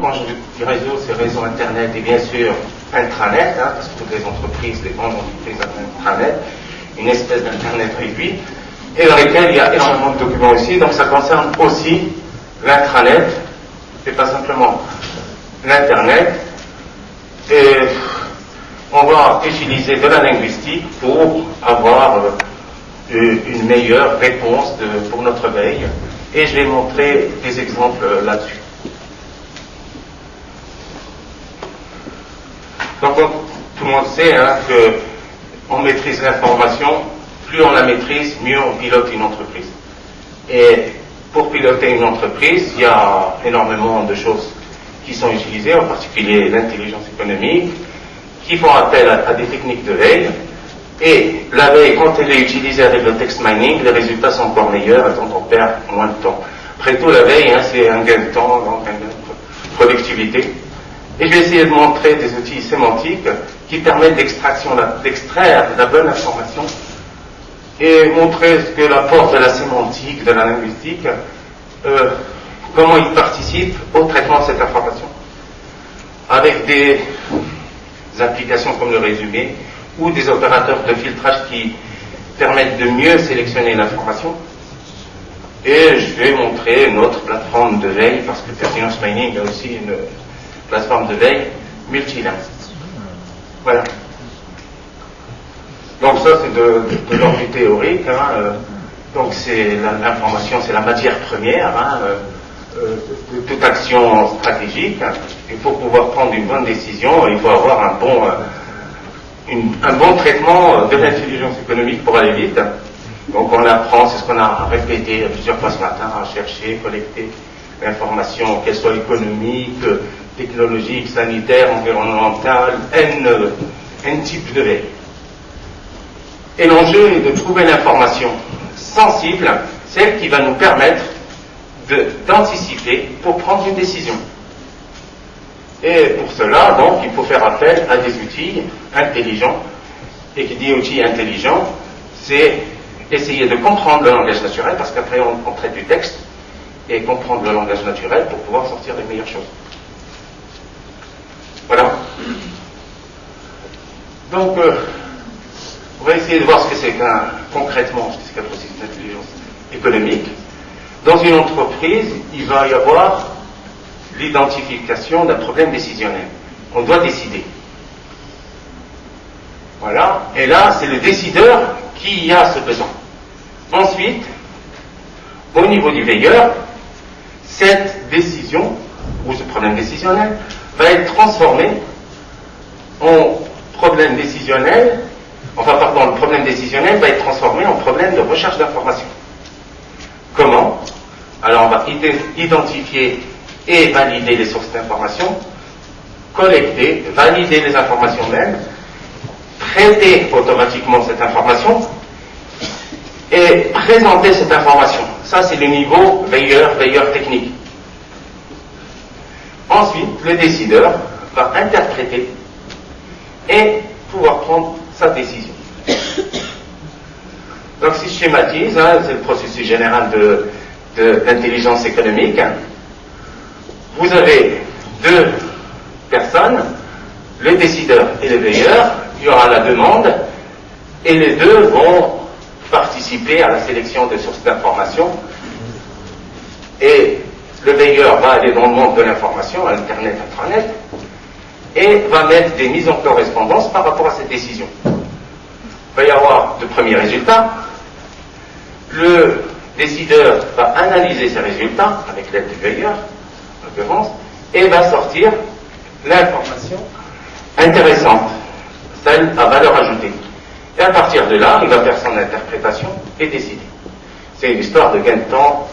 Quand je dis réseau, c'est réseau Internet et bien sûr intranet, parce que toutes les entreprises, les grandes entreprises ont intranet, une espèce d'Internet réduit, et dans lesquels il y a énormément de documents aussi, donc ça concerne aussi l'intranet, et pas simplement l'Internet, et on va utiliser de la linguistique pour avoir une meilleure réponse pour notre veille, et je vais montrer des exemples là-dessus. Donc, tout le monde sait qu'on maîtrise l'information, plus on la maîtrise, mieux on pilote une entreprise. Et pour piloter une entreprise, il y a énormément de choses qui sont utilisées, en particulier l'intelligence économique, qui font appel à des techniques de veille. Et la veille, quand elle est utilisée avec le text mining, les résultats sont encore meilleurs, et donc on perd moins de temps. Après tout, la veille, c'est un gain de temps, donc un gain de productivité. Et je vais essayer de montrer des outils sémantiques qui permettent d'extraire la bonne information et montrer ce que l'apport de la sémantique, de la linguistique, comment il participe au traitement de cette information. Avec des applications comme le résumé ou des opérateurs de filtrage qui permettent de mieux sélectionner l'information. Et je vais montrer notre plateforme de veille, parce que Pertinence Mining a aussi une plateforme de veille multilingue. Voilà. Donc ça c'est de l'ordre du théorique. Donc c'est l'information, c'est la matière première de toute action stratégique. Et pour pouvoir prendre une bonne décision, il faut avoir un bon traitement de l'intelligence économique pour aller vite. Donc on apprend, c'est ce qu'on a répété plusieurs fois ce matin, à chercher, collecter l'information, qu'elle soit économique, technologique, sanitaire, environnementale, N type de veille. Et l'enjeu est de trouver l'information sensible, celle qui va nous permettre d'anticiper pour prendre une décision. Et pour cela, donc, il faut faire appel à des outils intelligents. Et qui dit outils intelligents, c'est essayer de comprendre le langage naturel, parce qu'après on traite du texte, et comprendre le langage naturel pour pouvoir sortir les meilleures choses. Voilà. Donc, on va essayer de voir ce que c'est concrètement, ce que c'est qu'un processus d'intelligence économique. Dans une entreprise, il va y avoir l'identification d'un problème décisionnel. On doit décider. Voilà. Et là, c'est le décideur qui a ce besoin. Ensuite, au niveau du veilleur, cette décision, ou ce problème décisionnel, va être transformé en problème décisionnel, le problème décisionnel va être transformé en problème de recherche d'information. Comment? Alors on va identifier et valider les sources d'information, collecter, valider les informations mêmes, traiter automatiquement cette information et présenter cette information. Ça c'est le niveau veilleur technique. Ensuite, le décideur va interpréter et pouvoir prendre sa décision. Donc si je schématise, c'est le processus général de l'intelligence économique. Vous avez deux personnes, le décideur et le veilleur. Il y aura la demande et les deux vont participer à la sélection des sources d'information. Et le veilleur va aller dans le monde de l'information, Internet, intranet, et va mettre des mises en correspondance par rapport à cette décision. Il va y avoir de premiers résultats. Le décideur va analyser ces résultats avec l'aide du veilleur, en l'occurrence, et va sortir l'information intéressante, celle à valeur ajoutée. Et à partir de là, il va faire son interprétation et décider. C'est une histoire de gain de temps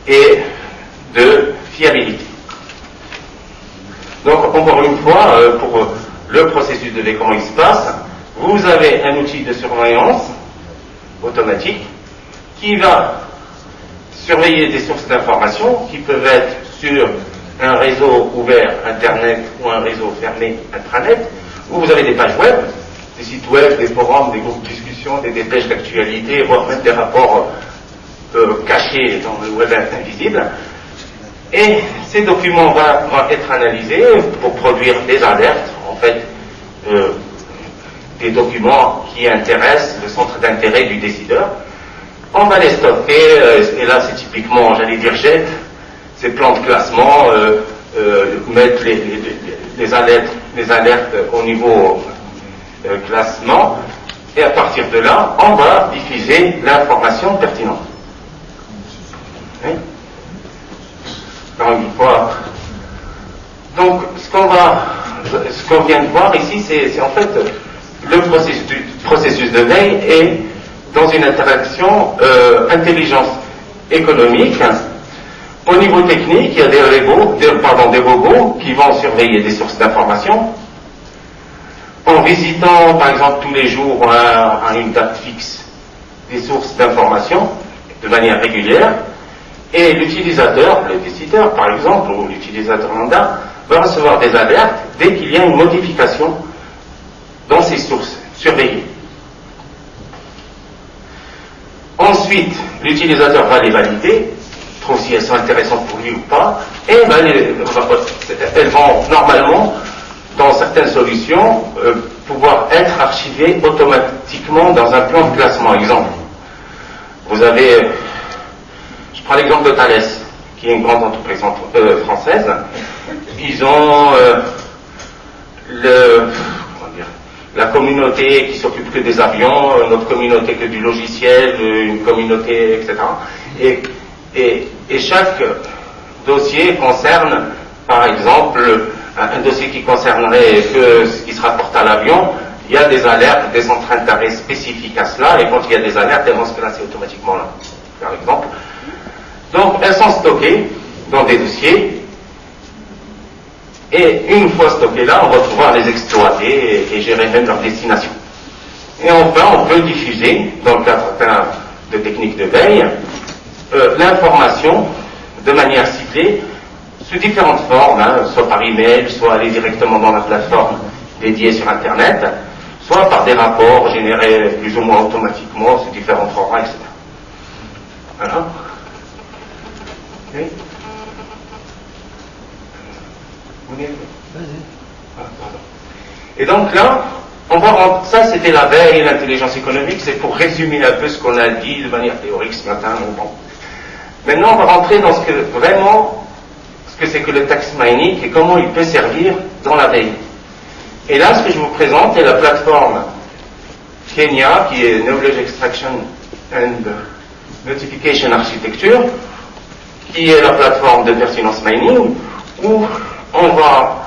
et de fiabilité. Donc, encore une fois, pour le processus de veille, comment il se passe, vous avez un outil de surveillance automatique qui va surveiller des sources d'informations qui peuvent être sur un réseau ouvert Internet ou un réseau fermé intranet, où vous avez des pages web, des sites web, des forums, des groupes de discussion, des dépêches d'actualité, voire même des rapports cachés dans le web invisible. Et ces documents vont être analysés pour produire des alertes, en fait, des documents qui intéressent le centre d'intérêt du décideur. On va les stocker, et là c'est typiquement, j'allais dire JET, ces plans de classement, mettre les alertes au niveau classement, et à partir de là, on va diffuser l'information pertinente. Oui. Donc, ce qu'on vient de voir ici, c'est en fait le processus de veille est dans une interaction intelligence économique. Au niveau technique, il y a des robots qui vont surveiller des sources d'information en visitant, par exemple, tous les jours à une date fixe des sources d'information de manière régulière. Et l'utilisateur, le décideur par exemple, ou l'utilisateur lambda, va recevoir des alertes dès qu'il y a une modification dans ces sources surveillées. Ensuite, l'utilisateur va les valider, trouve si elles sont intéressantes pour lui ou pas, et elles vont normalement, dans certaines solutions, pouvoir être archivées automatiquement dans un plan de classement. Exemple, vous avez... Je prends l'exemple de Thales, qui est une grande entreprise française. Ils ont la communauté qui s'occupe que des avions, notre communauté que du logiciel, une communauté, etc. Et chaque dossier concerne, par exemple, un dossier qui concernerait que ce qui se rapporte à l'avion. Il y a des alertes, des centres d'intérêt spécifiques à cela, et quand il y a des alertes, elles vont se classer automatiquement là, par exemple. Donc, elles sont stockées dans des dossiers, et une fois stockées là, on va pouvoir les exploiter et gérer même leur destination. Et enfin, on peut diffuser, dans le cadre de techniques de veille, l'information de manière ciblée, sous différentes formes, soit par email, soit aller directement dans la plateforme dédiée sur Internet, soit par des rapports générés plus ou moins automatiquement sous différents formats, etc. Voilà. Okay. Et donc là, on va rendre, ça c'était la veille et l'intelligence économique, c'est pour résumer un peu ce qu'on a dit de manière théorique ce matin. Bon. Maintenant, on va rentrer dans ce que c'est que le text mining et comment il peut servir dans la veille. Et là, ce que je vous présente est la plateforme Kenya, qui est Knowledge Extraction and Notification Architecture, qui est la plateforme de pertinence mining, où on va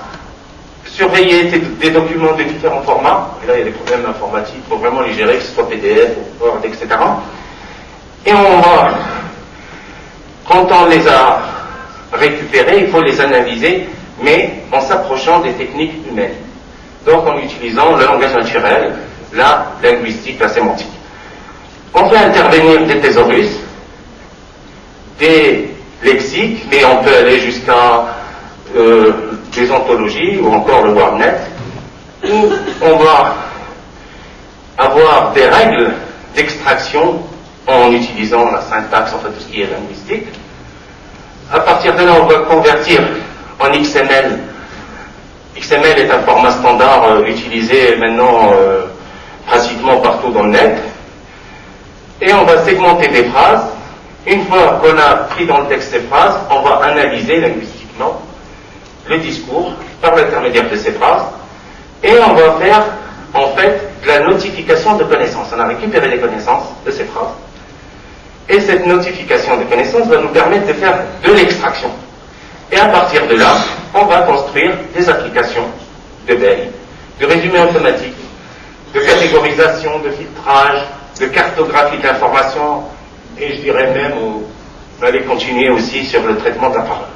surveiller des documents de différents formats. Et là, il y a des problèmes informatiques, il faut vraiment les gérer, que ce soit PDF, Word, etc. Et on va, quand on les a récupérés, il faut les analyser, mais en s'approchant des techniques humaines. Donc en utilisant le langage naturel, la linguistique, la sémantique. On fait intervenir des thésaurus, des lexiques, mais on peut aller jusqu'à des anthologies ou encore le WordNet, où on va avoir des règles d'extraction en utilisant la syntaxe, en fait tout ce qui est linguistique. À partir de là, on va convertir en XML. XML est un format standard utilisé maintenant pratiquement partout dans le net. Et on va segmenter des phrases. Une fois qu'on a pris dans le texte ces phrases, on va analyser linguistiquement le discours par l'intermédiaire de ces phrases. Et on va faire en fait de la notification de connaissances. On a récupéré les connaissances de ces phrases. Et cette notification de connaissances va nous permettre de faire de l'extraction. Et à partir de là, on va construire des applications de veille, de résumé automatique, de catégorisation, de filtrage, de cartographie de l'information, et je dirais même, on va aller continuer aussi sur le traitement de la parole.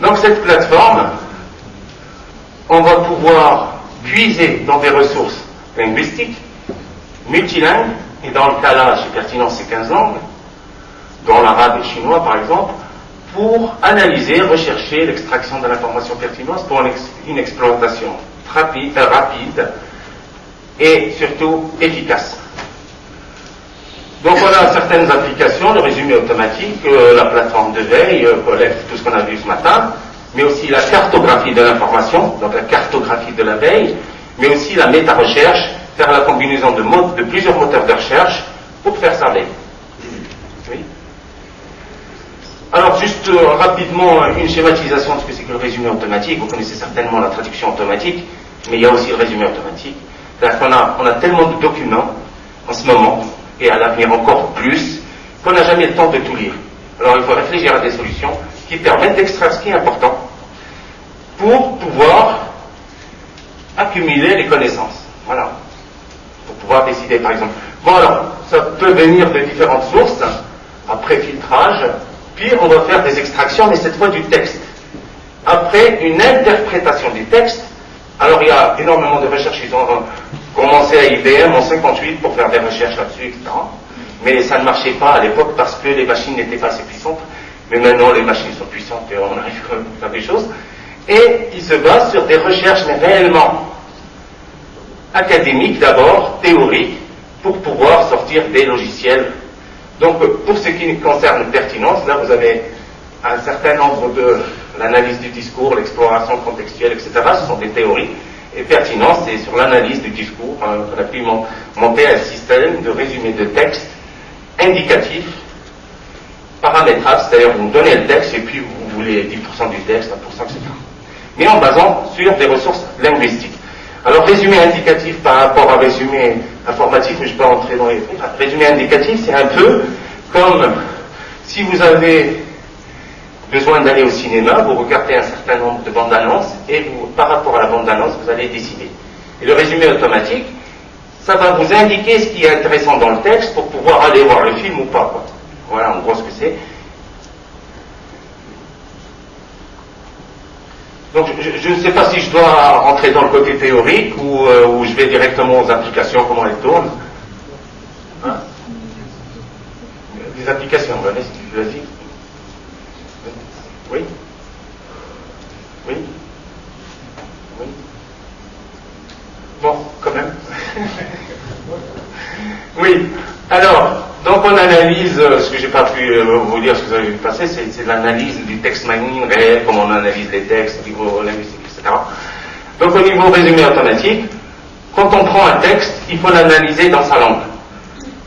Donc cette plateforme, on va pouvoir puiser dans des ressources linguistiques, multilingues, et dans le cas là, chez Pertinence, c'est 15 langues, dans l'arabe et le chinois par exemple, pour analyser, rechercher l'extraction de l'information pertinente pour une exploitation rapide et surtout efficace. Donc on a certaines applications, le résumé automatique, la plateforme de veille, collecte tout ce qu'on a vu ce matin, mais aussi la cartographie de l'information, donc la cartographie de la veille, mais aussi la méta-recherche, faire la combinaison de plusieurs moteurs de recherche pour faire sa veille. Oui. Alors juste rapidement une schématisation de ce que c'est que le résumé automatique. Vous connaissez certainement la traduction automatique, mais il y a aussi le résumé automatique. C'est-à-dire qu'on a tellement de documents en ce moment, et à l'avenir encore plus, qu'on n'a jamais le temps de tout lire. Alors il faut réfléchir à des solutions qui permettent d'extraire ce qui est important pour pouvoir accumuler les connaissances. Voilà. Pour pouvoir décider par exemple. Bon alors, ça peut venir de différentes sources, après filtrage, puis on va faire des extractions, mais cette fois du texte. Après une interprétation du texte, alors il y a énormément de recherches, ils ont commencé à IBM en 58 pour faire des recherches là-dessus, etc. Mais ça ne marchait pas à l'époque parce que les machines n'étaient pas assez puissantes. Mais maintenant les machines sont puissantes et on arrive quand même à faire des choses. Et ils se basent sur des recherches mais réellement académiques d'abord, théoriques, pour pouvoir sortir des logiciels. Donc pour ce qui concerne pertinence, là vous avez un certain nombre de l'analyse du discours, l'exploration contextuelle, etc. Ce sont des théories. Et pertinence, c'est sur l'analyse du discours. On a pu monter un système de résumé de texte indicatif, paramétrable, c'est-à-dire vous donnez le texte et puis vous voulez 10% du texte, 1%, etc. Mais en basant sur des ressources linguistiques. Alors résumé indicatif par rapport à résumé informatif, mais je ne vais pas entrer dans les trucs. Résumé indicatif, c'est un peu comme si vous avez besoin d'aller au cinéma, vous regardez un certain nombre de bandes annonces et vous, par rapport à la bande annonce, vous allez décider. Et le résumé automatique, ça va vous indiquer ce qui est intéressant dans le texte pour pouvoir aller voir le film ou pas, quoi. Voilà en gros ce que c'est. Donc je ne sais pas si je dois rentrer dans le côté théorique ou je vais directement aux applications, comment elles tournent. Hein? Les applications, vas-y. Oui? Oui? Oui? Bon, quand même. Oui. Alors, donc on analyse, ce que j'ai pas pu vous dire, ce que vous avez vu passer, c'est l'analyse du text mining réel, comme on analyse les textes au niveau linguistique, etc. Donc au niveau résumé automatique, quand on prend un texte, il faut l'analyser dans sa langue.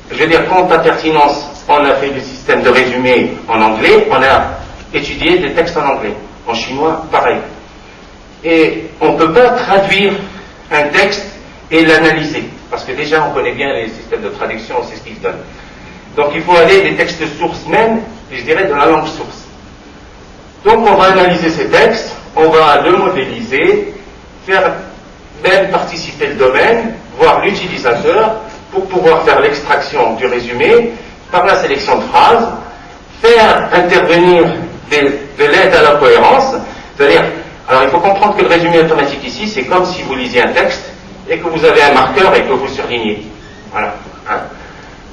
Je veux dire, quand à pertinence, on a fait le système de résumé en anglais, on a étudié des textes en anglais. En chinois, pareil. Et on ne peut pas traduire un texte et l'analyser. Parce que déjà, on connaît bien les systèmes de traduction, on sait ce qu'ils donnent. Donc il faut aller des textes sources même, je dirais de la langue source. Donc on va analyser ces textes, on va le modéliser, faire même participer le domaine, voir l'utilisateur, pour pouvoir faire l'extraction du résumé par la sélection de phrases, faire intervenir de l'aide à la cohérence, c'est-à-dire, alors il faut comprendre que le résumé automatique ici, c'est comme si vous lisiez un texte et que vous avez un marqueur et que vous surlignez. Voilà. Hein?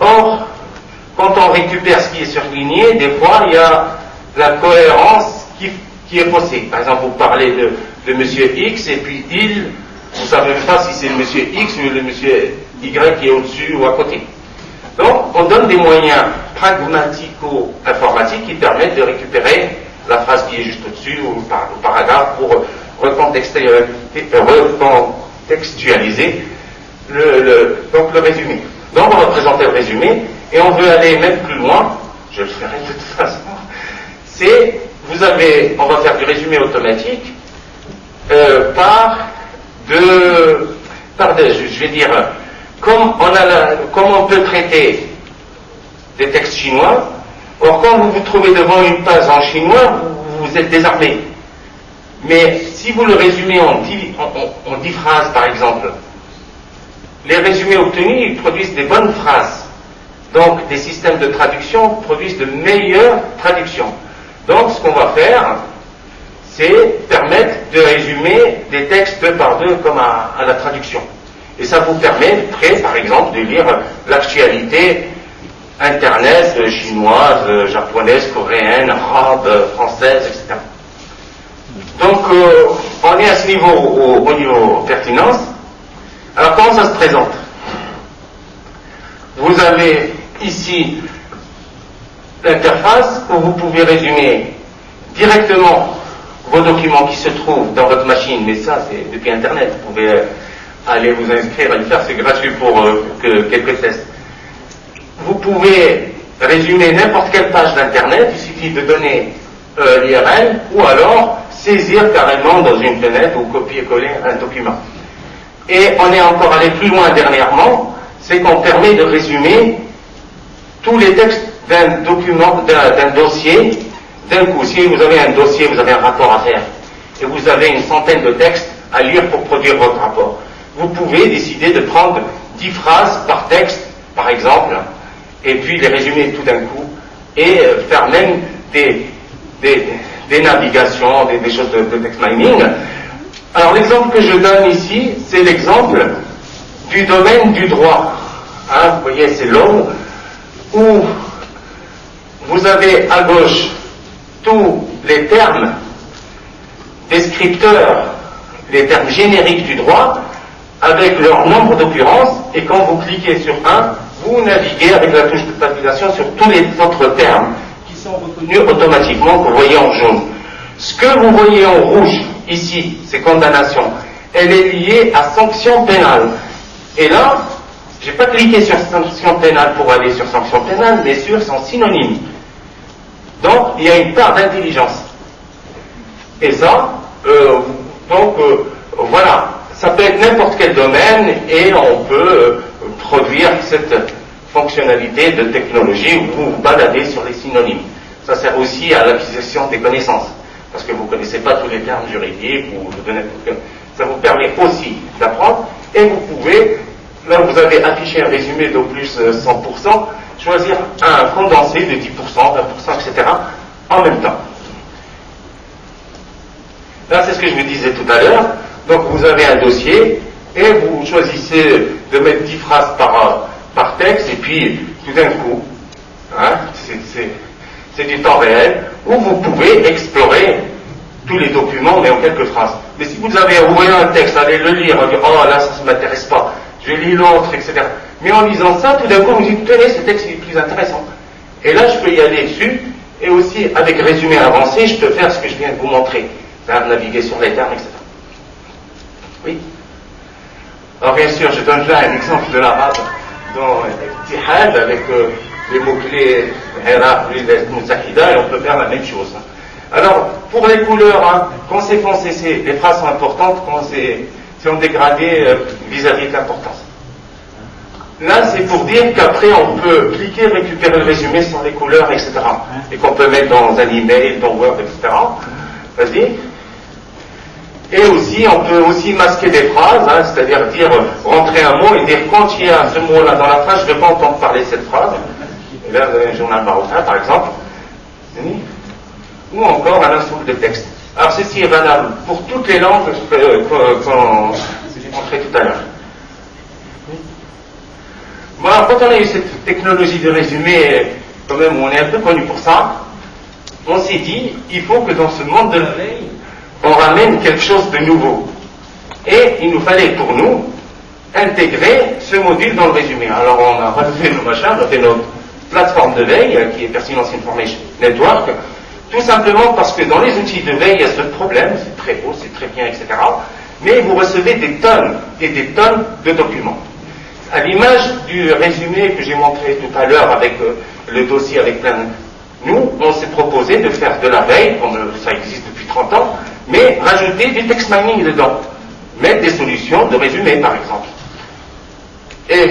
Or, quand on récupère ce qui est surligné, des fois, il y a la cohérence qui est faussée. Par exemple, vous parlez de monsieur X et puis il, vous ne savez pas si c'est le monsieur X ou le monsieur Y qui est au-dessus ou à côté. Donc, on donne des moyens pragmatico-informatiques qui permettent de récupérer la phrase qui est juste au-dessus ou le paragraphe pour recontextualiser donc le résumé. Donc, on va présenter le résumé et on veut aller même plus loin, je le ferai de toute façon, on va faire du résumé automatique je vais dire, comme on peut traiter des textes chinois, or quand vous vous trouvez devant une page en chinois, vous êtes désarmé. Mais si vous le résumez en 10 phrases par exemple, les résumés obtenus ils produisent des bonnes phrases. Donc des systèmes de traduction produisent de meilleures traductions. Donc ce qu'on va faire, c'est permettre de résumer des textes deux par deux comme à la traduction. Et ça vous permet, par exemple, de lire l'actualité Internet, chinoise, japonaise, coréenne, arabe, française, etc. Donc, on est à ce niveau, au niveau pertinence. Alors, comment ça se présente? Vous avez ici l'interface où vous pouvez résumer directement vos documents qui se trouvent dans votre machine, mais ça c'est depuis Internet, vous pouvez aller vous inscrire et le faire, c'est gratuit pour quelques tests. Vous pouvez résumer n'importe quelle page d'Internet, il suffit de donner l'IRL ou alors saisir carrément dans une fenêtre ou copier-coller un document. Et on est encore allé plus loin dernièrement, c'est qu'on permet de résumer tous les textes d'un document, d'un dossier, d'un coup. Si vous avez un dossier, vous avez un rapport à faire, et vous avez une centaine de textes à lire pour produire votre rapport, vous pouvez décider de prendre 10 phrases par texte, par exemple, et puis les résumer tout d'un coup, et faire même des navigations, des choses de text mining. Alors l'exemple que je donne ici, c'est l'exemple du domaine du droit. Vous voyez, c'est long, où vous avez à gauche tous les termes descripteurs, les termes génériques du droit, avec leur nombre d'occurrences, et quand vous cliquez sur un, vous naviguez avec la touche de tabulation sur tous les autres termes qui sont reconnus automatiquement, que vous voyez en jaune. Ce que vous voyez en rouge, ici, c'est condamnation, elle est liée à sanction pénale. Et là, je n'ai pas cliqué sur sanction pénale pour aller sur sanction pénale, mais sur son synonyme. Donc, il y a une part d'intelligence. Et ça, voilà, ça peut être n'importe quel domaine et on peut produire cette fonctionnalité de technologie où vous vous baladez sur les synonymes. Ça sert aussi à l'acquisition des connaissances, parce que vous ne connaissez pas tous les termes juridiques, ça vous permet aussi d'apprendre, et vous pouvez, là vous avez affiché un résumé d'au plus 100%, choisir un condensé de 10%, 20%, etc. en même temps. Là, c'est ce que je vous disais tout à l'heure. Donc, vous avez un dossier et vous choisissez de mettre 10 phrases par texte, et puis, tout d'un coup, c'est du temps réel, où vous pouvez explorer tous les documents, mais en quelques phrases. Mais si vous avez ouvert un texte, allez le lire, on dit, oh là, ça ne m'intéresse pas, je lis l'autre, etc. Mais en lisant ça, tout d'un coup, vous dites, tenez, ce texte est plus intéressant. Et là, je peux y aller dessus, et aussi, avec résumé avancé, je peux faire ce que je viens de vous montrer. Naviguer sur les termes, etc. Oui. Alors, bien sûr, je donne là un exemple de l'arabe dans Tihad, avec les mots-clés Iraq, Moussahida, et on peut faire la même chose. Alors, pour les couleurs, quand c'est foncé, les phrases sont importantes, quand c'est en dégradé vis-à-vis de l'importance. Là, c'est pour dire qu'après, on peut cliquer, récupérer le résumé sans les couleurs, etc. Et qu'on peut mettre dans un email, dans Word, etc. Vas-y. Et aussi, on peut aussi masquer des phrases, c'est-à-dire dire, rentrer un mot et dire, quand il y a ce mot-là dans la phrase, je ne veux pas entendre parler de cette phrase. Et là, vous avez un journal marocain, par exemple. Ou encore un ensemble de textes. Alors, ceci est valable pour toutes les langues que j'ai montré tout à l'heure. Bon, alors, quand on a eu cette technologie de résumé, quand même, on est un peu connu pour ça, on s'est dit, il faut que dans ce monde de la veille, on ramène quelque chose de nouveau. Et il nous fallait pour nous intégrer ce module dans le résumé. Alors on a relevé nos machins, on a fait notre plateforme de veille qui est Pertinence Information Network, tout simplement parce que dans les outils de veille, il y a ce problème, c'est très beau, c'est très bien, etc. Mais vous recevez des tonnes et des tonnes de documents. À l'image du résumé que j'ai montré tout à l'heure avec le dossier avec plein de... Nous, on s'est proposé de faire de la veille, comme ça existe depuis 30 ans, mais rajouter du text mining dedans. Mettre des solutions de résumé, par exemple. Et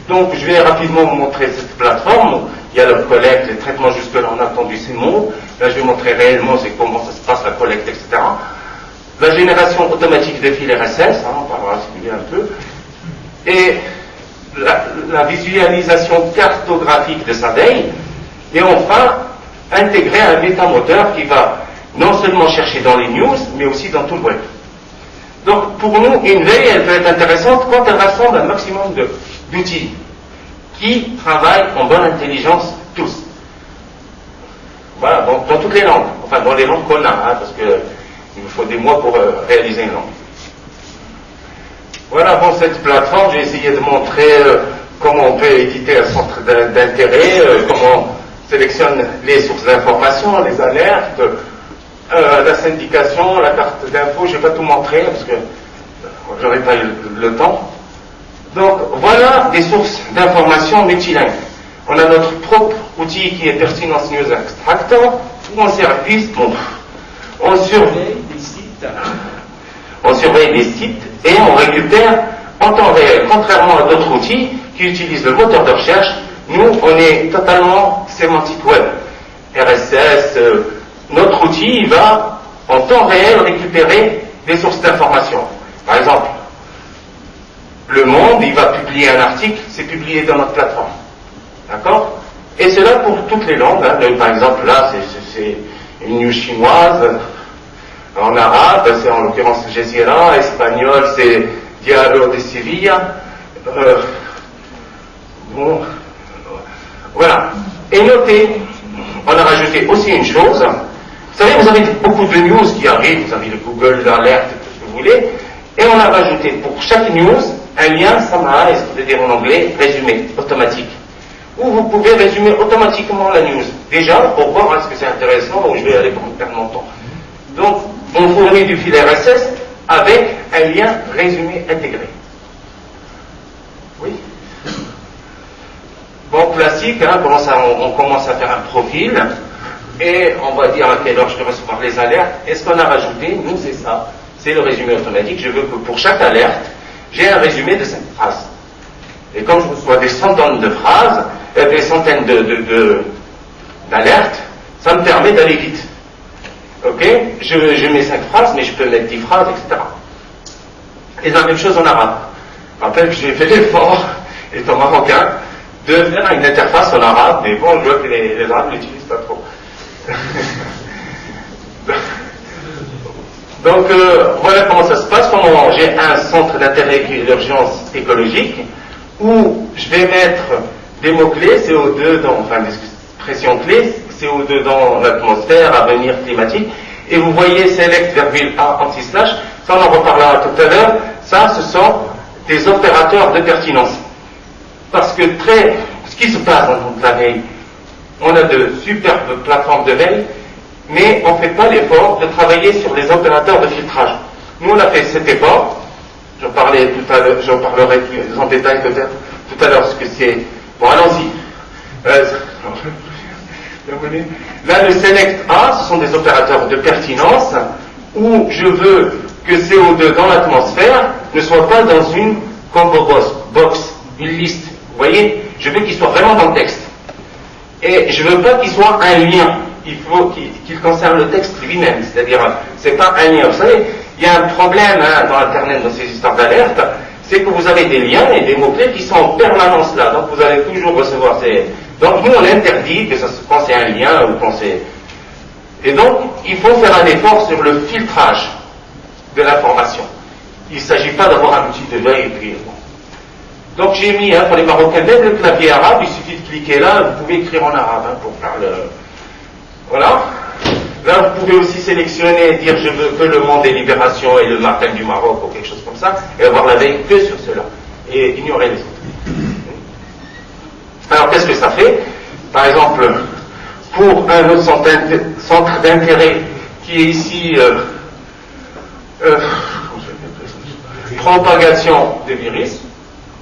donc, je vais rapidement vous montrer cette plateforme. Il y a le collecte, le traitement, jusque-là, on a entendu ces mots. Là, je vais montrer réellement comment ça se passe, la collecte, etc. La génération automatique des fils RSS, on parlera de un peu. Et la visualisation cartographique de sa veille. Et enfin, intégrer un métamoteur qui va non seulement chercher dans les news, mais aussi dans tout le web. Donc, pour nous, une veille, elle peut être intéressante quand elle rassemble un maximum d'outils qui travaillent en bonne intelligence tous. Voilà, dans toutes les langues. Enfin, dans les langues qu'on a, parce qu'il nous faut des mois pour réaliser une langue. Voilà, bon, cette plateforme, j'ai essayé de montrer comment on peut éditer un centre d'intérêt, comment on sélectionne les sources d'information, les alertes, la syndication, la carte d'info. Je ne vais pas tout montrer parce que j'aurais pas eu le temps. Donc voilà des sources d'information multilingues. On a notre propre outil qui est Pertinence News Extractor, où on service, on surveille des sites et on récupère en temps réel. Contrairement à d'autres outils qui utilisent le moteur de recherche, nous on est totalement sémantique web. RSS, notre outil il va en temps réel récupérer des sources d'information. Par exemple, Le Monde, il va publier un article, c'est publié dans notre plateforme. D'accord? Et cela pour toutes les langues. Hein. Par exemple, là, c'est une news chinoise. En arabe, c'est en l'occurrence Jazeera. Espagnol, c'est Diario de Sevilla. Bon, voilà. Et notez, on a rajouté aussi une chose. Vous savez, vous avez beaucoup de news qui arrivent. Vous avez le Google, l'alerte, tout ce que vous voulez. Et on a rajouté pour chaque news un lien summarize, c'est-à-dire en anglais, résumé, automatique. Où vous pouvez résumer automatiquement la news. Déjà, pour voir est-ce que c'est intéressant ou je vais aller pour perdre mon temps. Donc, on fournit du fil RSS avec un lien résumé intégré. Oui. Bon, classique, hein, on commence à faire un profil et on va dire à quelle heure je vais recevoir les alertes. Et ce qu'on a rajouté, nous, c'est ça. C'est le résumé automatique. Je veux que pour chaque alerte, j'ai un résumé de 5 phrases. Et comme je reçois des centaines de phrases, des centaines d'alertes, ça me permet d'aller vite. Ok? Je mets 5 phrases, mais je peux mettre 10 phrases, etc. Et la même chose en arabe. Je rappelle que j'ai fait l'effort, étant marocain, de faire une interface en arabe, mais bon, je vois que les arabes ne l'utilisent pas trop. Donc, voilà comment ça se passe. Comment j'ai un centre d'intérêt d'urgence écologique, où je vais mettre des mots-clés, CO2, des expressions clés, CO2 dans l'atmosphère, avenir climatique, et vous voyez select _a anti-slash, ça on en reparlera tout à l'heure, ça ce sont des opérateurs de pertinence. Parce que ce qui se passe dans toute la veille, on a de superbes plateformes de veille, mais on ne fait pas l'effort de travailler sur les opérateurs de filtrage. Nous on a fait cet effort, j'en parlerai plus en détail peut-être tout à l'heure ce que c'est. Bon, allons-y. Là, le Select A, ce sont des opérateurs de pertinence où je veux que CO2 dans l'atmosphère ne soit pas dans une combo box, une liste. Vous voyez, je veux qu'il soit vraiment dans le texte. Et je ne veux pas qu'il soit un lien. Il faut qu'il concerne le texte lui-même. C'est-à-dire, c'est pas un lien. Vous savez, il y a un problème dans Internet, dans ces histoires d'alerte, c'est que vous avez des liens et des mots-clés qui sont en permanence là. Donc vous allez toujours recevoir ces... Donc nous, on interdit que quand c'est un lien ou quand c'est... Et donc, il faut faire un effort sur le filtrage de l'information. Il ne s'agit pas d'avoir un outil de veille et puis... Donc j'ai mis, pour les Marocains, même le clavier arabe, il suffit de cliquer là, vous pouvez écrire en arabe pour faire le... Voilà. Là, vous pouvez aussi sélectionner et dire je veux que Le Monde et Libération et le Matin du Maroc ou quelque chose comme ça, et avoir la veille que sur cela, et ignorer les autres. Alors, qu'est-ce que ça fait? Par exemple, pour un autre centre d'intérêt qui est ici propagation de virus,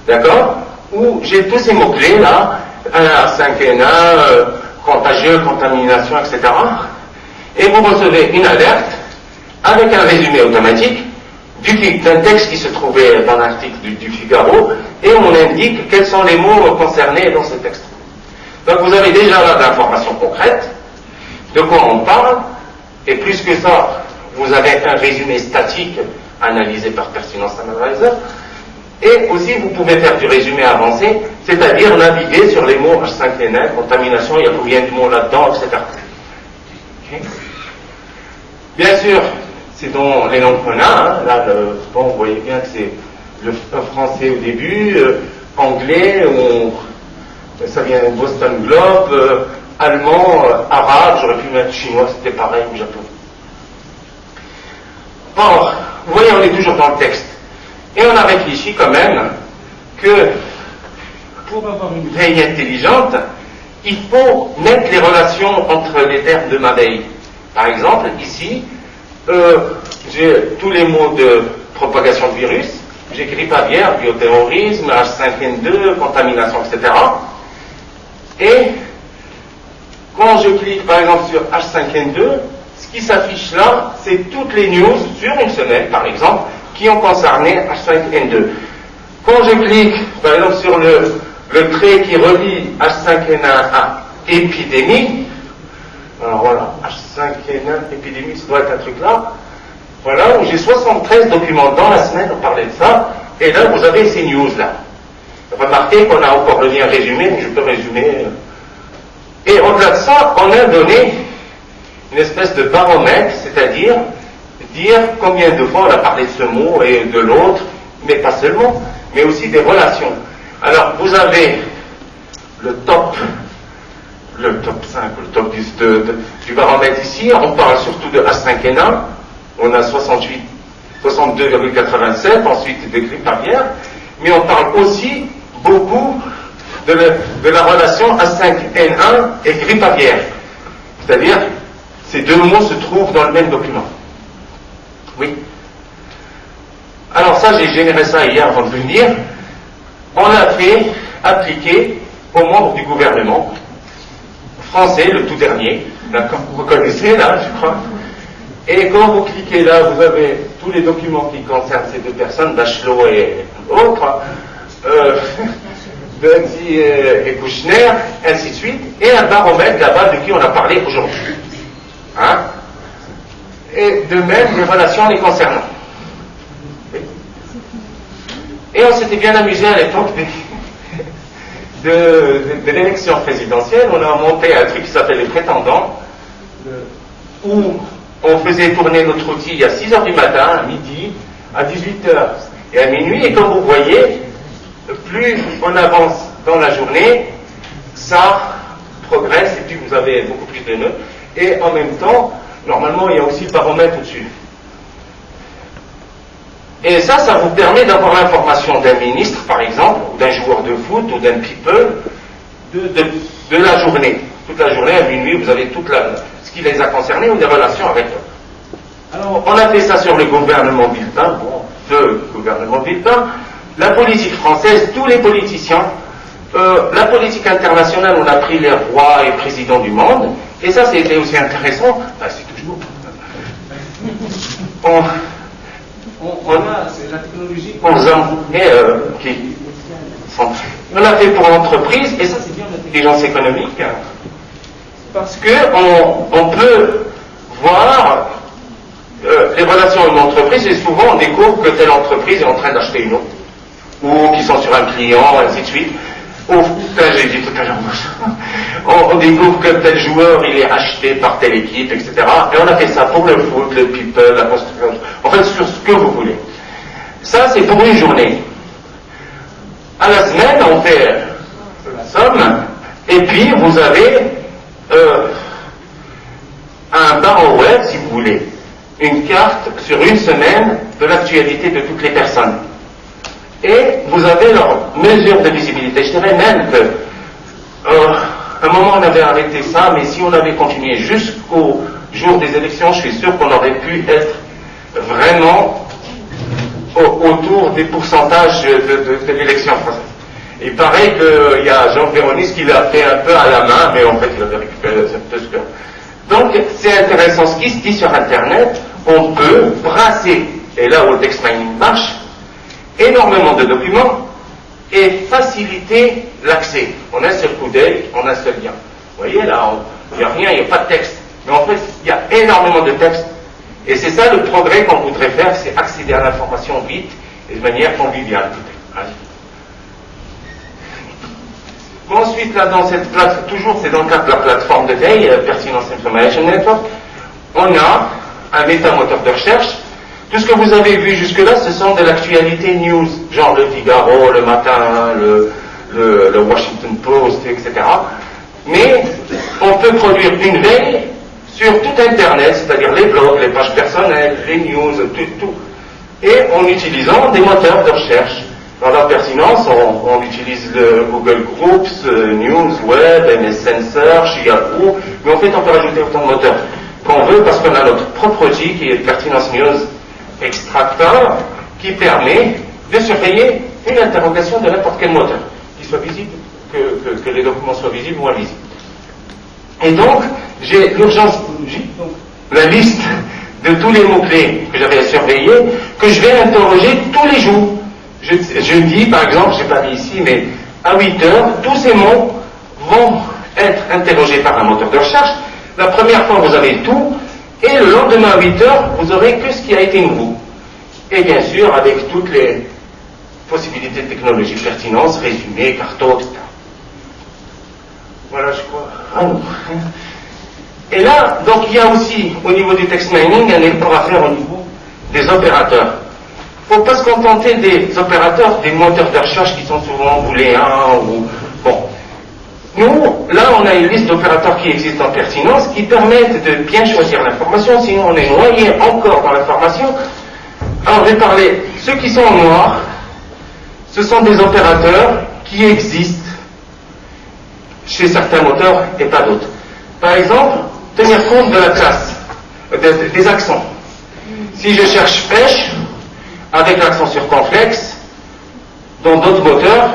d'accord? Où j'ai tous ces mots-clés là, R5N1, contagieux, contamination, etc. Et vous recevez une alerte avec un résumé automatique d'un texte qui se trouvait dans l'article du Figaro, et on indique quels sont les mots concernés dans ce texte. Donc vous avez déjà là de l'information concrète, de quoi on parle, et plus que ça, vous avez un résumé statique analysé par Pertinence Analyzer, et aussi vous pouvez faire du résumé avancé, c'est-à-dire naviguer sur les mots H5N1, contamination, il y a combien de mots là-dedans, etc. Okay. Bien sûr, c'est dans les langues qu'on a, là, bon, vous voyez bien que c'est le français au début, anglais, ça vient Boston Globe, allemand, arabe, j'aurais pu mettre chinois, c'était pareil, ou japonais. Or, vous voyez, on est toujours dans le texte. Et on a réfléchi quand même que pour avoir une veille intelligente, il faut mettre les relations entre les termes de ma veille. Par exemple, ici, j'ai tous les mots de propagation de virus, j'ai grippe aviaire, bioterrorisme, H5N2, contamination, etc. Et quand je clique par exemple sur H5N2, ce qui s'affiche là, c'est toutes les news sur une semaine, par exemple, qui ont concerné H5N2. Quand je clique, par exemple, sur le trait qui relie H5N1 à épidémie, alors voilà, H5N1 épidémie, ça doit être un truc là, voilà, où j'ai 73 documents dans la semaine, on parlait de ça, et là, vous avez ces news là. Remarquez qu'on a encore le lien résumé, mais je peux résumer. Et au-delà de ça, on a donné une espèce de baromètre, c'est-à-dire dire combien de fois on a parlé de ce mot et de l'autre, mais pas seulement, mais aussi des relations. Alors, vous avez le top 5, le top 10 du baromètre ici, on parle surtout de H5N1, on a 62,87, ensuite des grippes aviaires, mais on parle aussi beaucoup de la relation H5N1 et grippe aviaire. C'est-à-dire, ces deux mots se trouvent dans le même document. Oui. Alors ça, j'ai généré ça hier avant de venir. On l'a fait appliquer aux membres du gouvernement français, le tout dernier. D'accord, vous connaissez là, je crois. Et quand vous cliquez là, vous avez tous les documents qui concernent ces deux personnes, Bachelot et autres, Bundy et Kouchner, ainsi de suite, et un baromètre là-bas de qui on a parlé aujourd'hui. Hein? Et de même, les relations les concernant. Et on s'était bien amusé à l'époque de l'élection présidentielle. On a monté un truc qui s'appelle les prétendants, où on faisait tourner notre outil à 6h du matin, à midi, à 18h et à minuit. Et comme vous voyez, plus on avance dans la journée, ça progresse et puis vous avez beaucoup plus de nœuds. Et en même temps, normalement, il y a aussi le baromètre au-dessus. Et ça vous permet d'avoir l'information d'un ministre, par exemple, ou d'un joueur de foot, ou d'un people, de la journée. Toute la journée, à minuit, vous avez ce qui les a concernés ou des relations avec eux. Alors, on a fait ça sur le gouvernement Villepin, le gouvernement Villepin, la politique française, tous les politiciens, la politique internationale, on a pris les rois et présidents du monde, et ça, c'était aussi intéressant, c'est toujours... c'est la technologie qu'on on a fait pour l'entreprise, et ça c'est bien l'intelligence économique, parce qu'on peut voir les relations d'une entreprise, et souvent on découvre que telle entreprise est en train d'acheter une autre, ou qu'ils sont sur un client, ainsi de suite. J'ai dit tout à l'heure, on découvre que tel joueur il est acheté par telle équipe, etc. Et on a fait ça pour le foot, le people, la construction, en fait sur ce que vous voulez. Ça c'est pour une journée. À la semaine on fait la somme, et puis vous avez un bar web si vous voulez, une carte sur une semaine de l'actualité de toutes les personnes. Et vous avez leur mesure de visibilité. Je dirais même que à un moment on avait arrêté ça, mais si on avait continué jusqu'au jour des élections, je suis sûr qu'on aurait pu être vraiment autour des pourcentages de l'élection française. Il paraît qu'il y a Jean Véronis qui l'a fait un peu à la main, mais en fait il avait récupéré cette mesure. Donc c'est intéressant ce qui se dit sur Internet, on peut brasser, et là où le text mining marche, énormément de documents et faciliter l'accès. En un seul coup d'œil, en un seul lien. Vous voyez là, il n'y a rien, il n'y a pas de texte. Mais en fait, il y a énormément de textes. Et c'est ça le progrès qu'on voudrait faire, c'est accéder à l'information vite et de manière conviviale. Bon, ensuite, là, dans cette plateforme, toujours c'est dans le cadre de la plateforme de veille, Pertinence Information Network, on a un métamoteur de recherche. Tout ce que vous avez vu jusque-là, ce sont de l'actualité news, genre le Figaro, le Matin, le Washington Post, etc. Mais on peut produire une veille sur tout Internet, c'est-à-dire les blogs, les pages personnelles, les news, tout. Et en utilisant des moteurs de recherche. Dans la pertinence, on utilise le Google Groups, News, Web, MSN Search, Yahoo, mais en fait on peut rajouter autant de moteurs qu'on veut parce qu'on a notre propre outil qui est le Pertinence News Extractor qui permet de surveiller une interrogation de n'importe quel moteur, qui soit visible, que les documents soient visibles ou invisibles. Et donc, j'ai l'urgence, la liste de tous les mots-clés que j'avais à surveiller, que je vais interroger tous les jours. Je dis, par exemple, je n'ai pas mis ici, mais à 8 heures, tous ces mots vont être interrogés par un moteur de recherche. La première fois, vous avez tout, et le lendemain à 8 heures, vous aurez que ce qui a été nouveau. Et bien sûr, avec toutes les possibilités de technologie, pertinence, résumé, carto, etc. Voilà, je crois. Ah non. Et là, donc il y a aussi, au niveau du text mining, un effort à faire au niveau des opérateurs. Il ne faut pas se contenter des opérateurs, des moteurs de recherche qui sont souvent booléens ou... Bon. Nous, là, on a une liste d'opérateurs qui existent en pertinence qui permettent de bien choisir l'information, sinon on est noyé encore dans l'information. Alors, je vais parler. Ceux qui sont en noir, ce sont des opérateurs qui existent chez certains moteurs et pas d'autres. Par exemple, tenir compte de la classe, des accents. Si je cherche pêche, avec l'accent circonflexe, dans d'autres moteurs,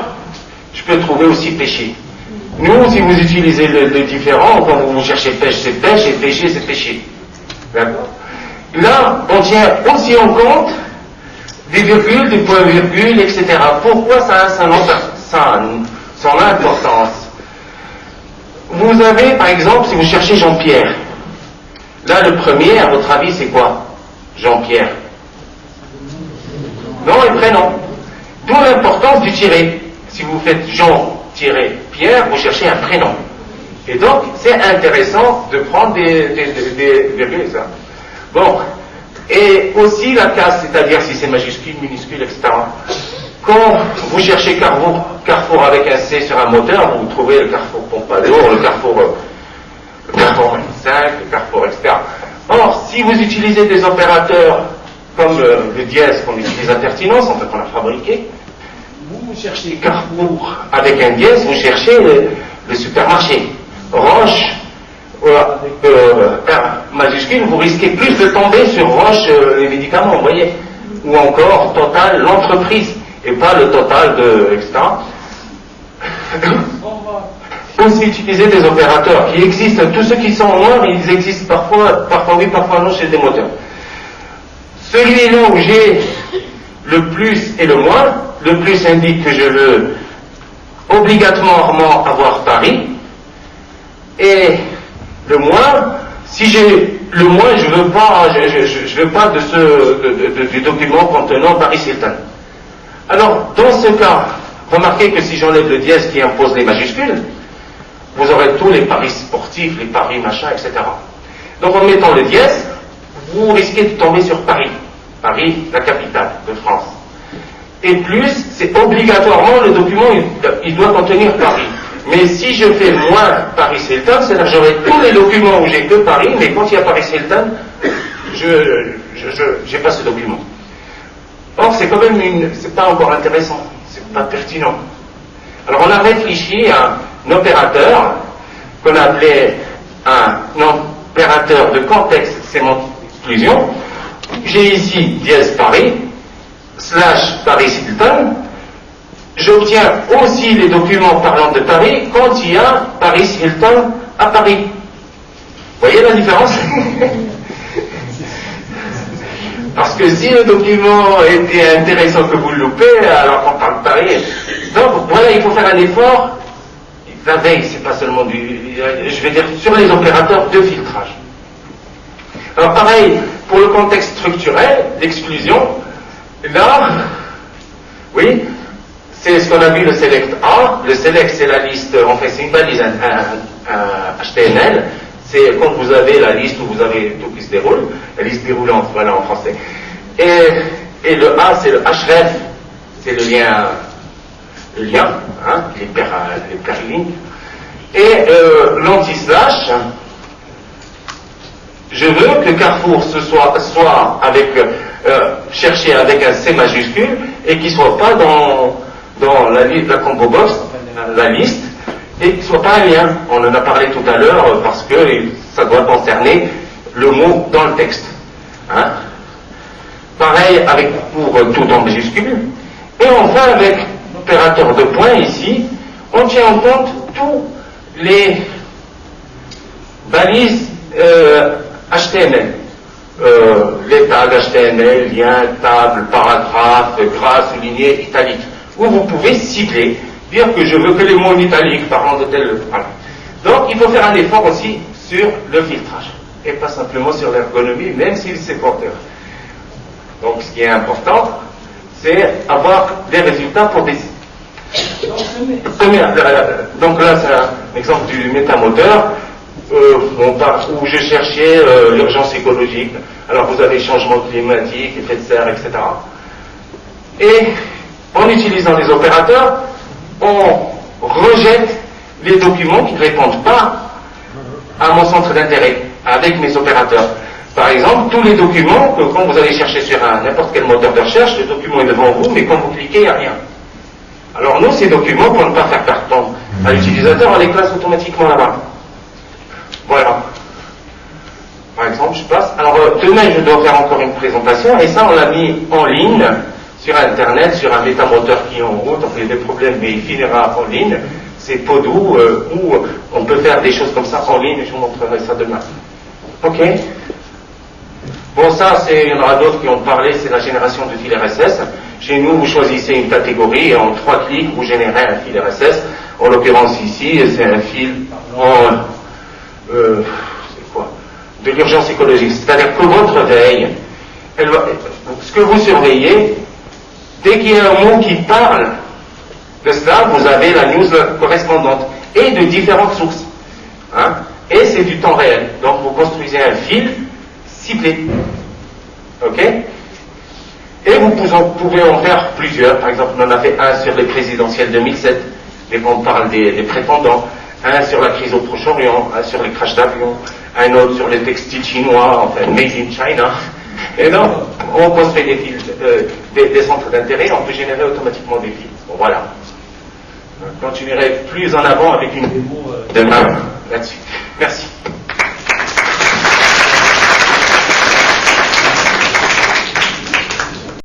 je peux trouver aussi pêcher. Nous, si vous utilisez le différent, quand vous cherchez pêche, c'est pêche, et pêcher, c'est pêcher. D'accord ? Là, on tient aussi en compte des virgules, des points-virgules, etc. Pourquoi ça a son importance ? Vous avez, par exemple, si vous cherchez Jean-Pierre, là, le premier, à votre avis, c'est quoi ? Jean-Pierre. Non, et prénom. D'où l'importance du tiret. Si vous faites Jean-Pierre, vous cherchez un prénom. Et donc, c'est intéressant de prendre des virgules, ça. Bon. Et aussi la casse, c'est-à-dire si c'est majuscule, minuscule, etc. Quand vous cherchez Carrefour avec un C sur un moteur, vous trouvez le Carrefour Pompadour, le Carrefour 25, le Carrefour, etc. Or, si vous utilisez des opérateurs comme le dièse qu'on utilise à pertinence, en fait on l'a fabriqué, vous cherchez Carrefour avec un dièse, vous cherchez le supermarché. Roche, R majuscule, vous risquez plus de tomber sur Roche les médicaments, vous voyez. Ou encore Total, l'entreprise, et pas le total de, etc. On va aussi utiliser des opérateurs qui existent, tous ceux qui sont en noir, ils existent parfois oui, parfois non chez des moteurs. Celui-là où j'ai le plus et le moins, le plus indique que je veux obligatoirement avoir Paris, et le moins, si j'ai le moins, je veux pas du document contenant Paris Hilton. Alors, dans ce cas, remarquez que si j'enlève le dièse qui impose les majuscules, vous aurez tous les paris sportifs, les paris machin, etc. Donc en mettant le dièse, vous risquez de tomber sur Paris. Paris, la capitale de France. Et plus, c'est obligatoirement le document, il doit contenir Paris. Mais si je fais moins Paris Hilton, c'est-à-dire que j'aurai tous les documents où j'ai que Paris, mais quand il y a Paris Hilton, j'ai pas ce document. Or, c'est quand même c'est pas encore intéressant, c'est pas pertinent. Alors, on a réfléchi à un opérateur qu'on appelait un opérateur de contexte sémantique exclusion. J'ai ici dièse Paris, / Paris Hilton. J'obtiens aussi les documents parlant de Paris quand il y a Paris Hilton à Paris. Vous voyez la différence? Parce que si le document était intéressant que vous le loupez, alors qu'on parle de Paris. Donc voilà, il faut faire un effort. La veille, c'est pas seulement je vais dire, sur les opérateurs de filtrage. Alors pareil, pour le contexte structurel, l'exclusion, là, oui, c'est ce qu'on a vu le select A. Le select, c'est la liste, en fait, c'est une balise, un HTML. C'est quand vous avez la liste où vous avez tout qui se déroule, la liste déroulante, voilà en français. Et le A, c'est le href, c'est le lien, hein, l'hyperlink. Et l'anti-slash, je veux que Carrefour soit avec chercher avec un C majuscule et qui ne soit pas dans la combo box, la liste, et qui ne soit pas un lien. On en a parlé tout à l'heure parce que ça doit concerner le mot dans le texte. Hein? Pareil pour tout en majuscule. Et enfin, avec l'opérateur de point ici, on tient en compte tous les balises HTML. Les tags HTML, liens, table, paragraphe, gras, souligné, italique, où vous pouvez cibler, dire que je veux que les mots en italique parlant de tel. Voilà. Donc il faut faire un effort aussi sur le filtrage, et pas simplement sur l'ergonomie, même s'il c'est porteur. Donc ce qui est important, c'est avoir des résultats pour des sites. Donc là c'est un exemple du métamoteur. Où je cherchais l'urgence écologique. Alors vous avez changement climatique, effet de serre, etc. Et en utilisant les opérateurs, on rejette les documents qui ne répondent pas à mon centre d'intérêt avec mes opérateurs. Par exemple, tous les documents que quand vous allez chercher sur n'importe quel moteur de recherche, le document est devant vous, mais quand vous cliquez, il n'y a rien. Alors nous, ces documents, pour ne pas faire perdre temps à l'utilisateur, on les classe automatiquement là-bas. Voilà. Par exemple, je passe. Alors, demain, je dois faire encore une présentation, et ça, on l'a mis en ligne, sur Internet, sur un métamoteur qui est en route. Donc, il y a des problèmes, mais il finira en ligne. C'est Podoo, où on peut faire des choses comme ça en ligne, et je vous montrerai ça demain. Ok. Bon, ça, il y en aura d'autres qui ont parlé, c'est la génération de fil RSS. Chez nous, vous choisissez une catégorie, et en 3 clics, vous générez un fil RSS. En l'occurrence, ici, c'est un fil en... c'est quoi? De l'urgence écologique. C'est-à-dire que votre veille, ce que vous surveillez, dès qu'il y a un mot qui parle de cela, vous avez la news correspondante et de différentes sources. Hein? Et c'est du temps réel. Donc vous construisez un fil ciblé. Ok? Et vous pouvez en faire plusieurs. Par exemple, on en a fait un sur les présidentielles 2007, mais on parle des prétendants. Un sur la crise au Proche-Orient, un sur les crashs d'avions, un autre sur les textiles chinois, enfin made in China. Et donc, on construit des fils, des centres d'intérêt, on peut générer automatiquement des fils. Bon, voilà. Je continuerai plus en avant avec une démo demain là-dessus. Merci.